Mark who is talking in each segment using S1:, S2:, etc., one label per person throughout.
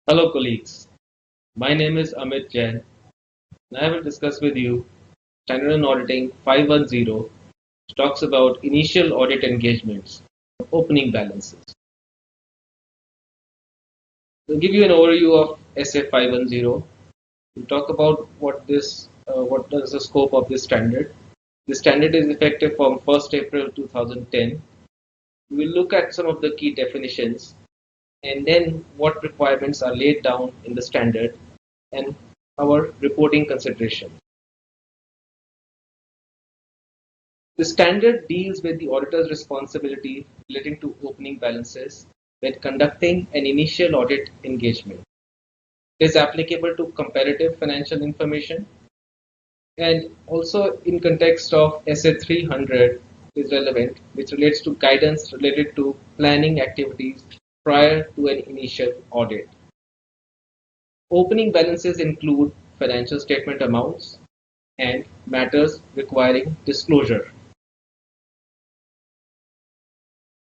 S1: Hello colleagues, my name is Amit Jain and I will discuss with you Standard on Auditing 510, which talks about initial audit engagements, opening balances. We'll give you an overview of SA 510. We'll talk about what is the scope of this standard. The standard is effective from 1st April 2010. We will look at some of the key definitions and then what requirements are laid down in the standard and our reporting considerations. The standard deals with the auditor's responsibility relating to opening balances when conducting an initial audit engagement. It is applicable to comparative financial information and also in context of SA 300 is relevant, which relates to guidance related to planning activities prior to an initial audit. Opening balances include financial statement amounts and matters requiring disclosure.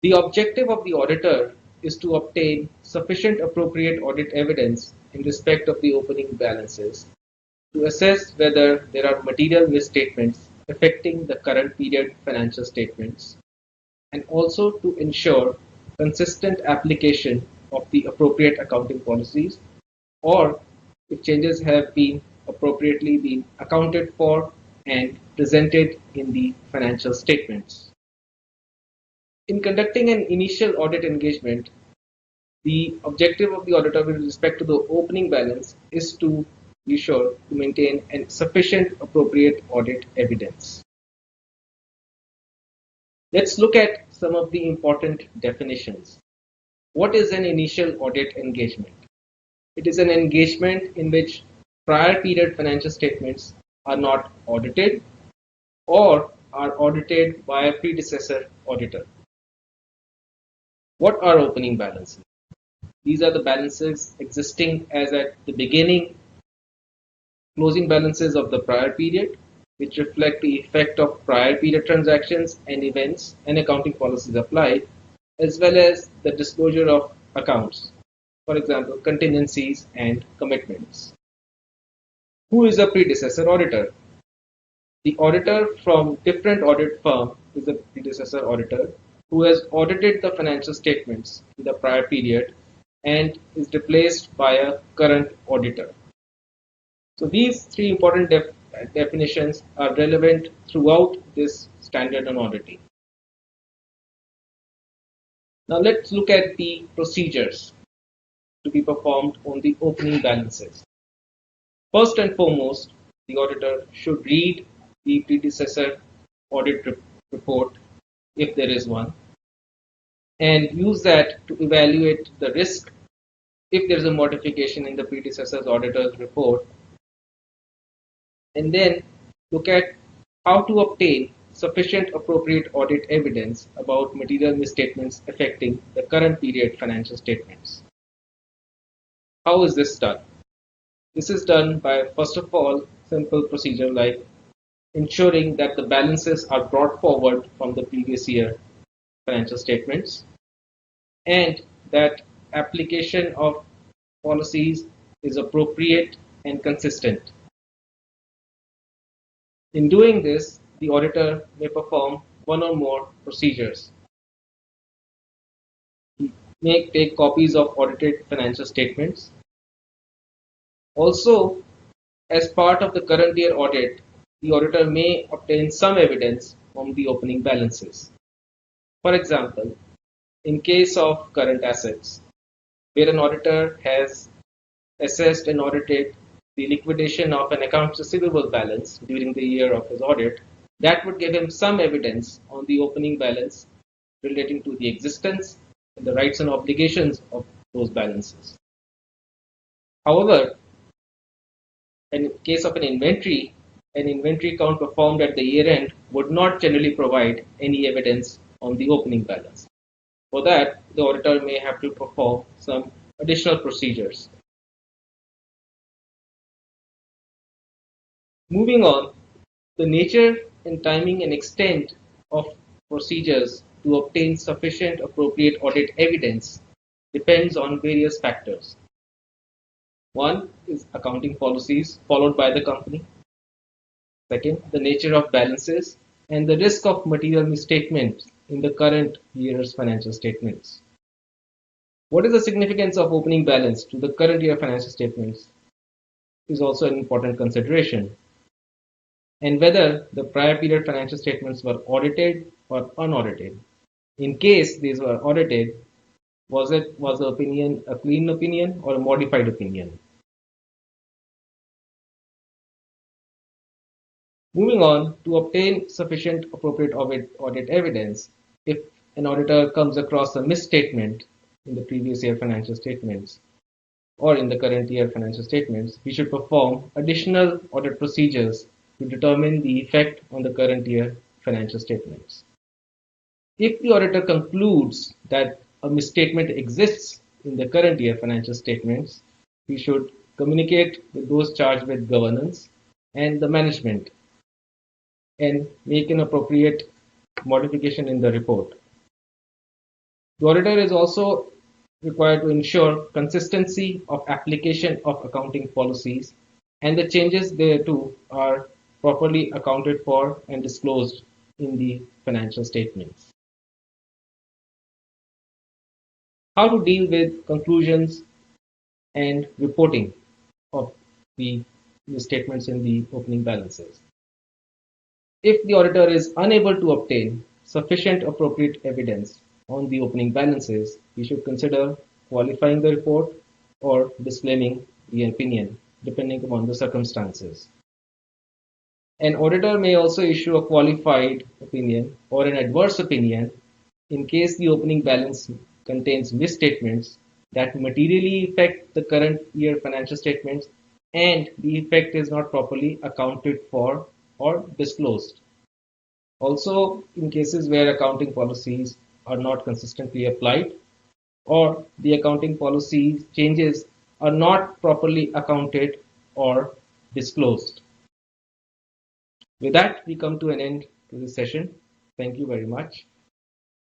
S1: The objective of the auditor is to obtain sufficient appropriate audit evidence in respect of the opening balances to assess whether there are material misstatements affecting the current period financial statements and also to ensure consistent application of the appropriate accounting policies or if changes have been appropriately been accounted for and presented in the financial statements. In conducting an initial audit engagement, the objective of the auditor with respect to the opening balance is to be sure to maintain a sufficient appropriate audit evidence. Let's look at some of the important definitions. What is an initial audit engagement? It is an engagement in which prior period financial statements are not audited or are audited by a predecessor auditor. What are opening balances? These are the balances existing as at the beginning, closing balances of the prior period, which reflect the effect of prior period transactions and events and accounting policies applied, as well as the disclosure of accounts, for example, contingencies and commitments. Who is a predecessor auditor? The auditor from different audit firm is a predecessor auditor who has audited the financial statements in the prior period and is replaced by a current auditor. So these three important definitions are relevant throughout this standard on auditing. Now let's look at the procedures to be performed on the opening balances. First and foremost, the auditor should read the predecessor audit report if there is one and use that to evaluate the risk if there is a modification in the predecessor's auditor's report, and then look at how to obtain sufficient appropriate audit evidence about material misstatements affecting the current period financial statements. How is this done? This is done by, first of all, simple procedure like ensuring that the balances are brought forward from the previous year financial statements and that application of policies is appropriate and consistent. In doing this, the auditor may perform one or more procedures. He may take copies of audited financial statements. Also, as part of the current year audit, the auditor may obtain some evidence from the opening balances. For example, in case of current assets, where an auditor has assessed and audited the liquidation of an accounts receivable balance during the year of his audit, that would give him some evidence on the opening balance relating to the existence and the rights and obligations of those balances. However, in case of an inventory count performed at the year end would not generally provide any evidence on the opening balance. For that, the auditor may have to perform some additional procedures. Moving on, the nature and timing and extent of procedures to obtain sufficient appropriate audit evidence depends on various factors. One is accounting policies followed by the company. Second, the nature of balances and the risk of material misstatements in the current year's financial statements. What is the significance of opening balance to the current year financial statements is also an important consideration, and whether the prior period financial statements were audited or unaudited. In case these were audited, was the opinion a clean opinion or a modified opinion? Moving on, to obtain sufficient appropriate audit evidence, if an auditor comes across a misstatement in the previous year financial statements or in the current year financial statements, we should perform additional audit procedures to determine the effect on the current year financial statements. If the auditor concludes that a misstatement exists in the current year financial statements, we should communicate with those charged with governance and the management and make an appropriate modification in the report. The auditor is also required to ensure consistency of application of accounting policies and the changes thereto are properly accounted for and disclosed in the financial statements. How to deal with conclusions and reporting of the statements in the opening balances. If the auditor is unable to obtain sufficient appropriate evidence on the opening balances, he should consider qualifying the report or disclaiming the opinion, depending upon the circumstances. An auditor may also issue a qualified opinion or an adverse opinion in case the opening balance contains misstatements that materially affect the current year financial statements and the effect is not properly accounted for or disclosed. Also, in cases where accounting policies are not consistently applied or the accounting policy changes are not properly accounted or disclosed. With that, we come to an end to this session. Thank you very much.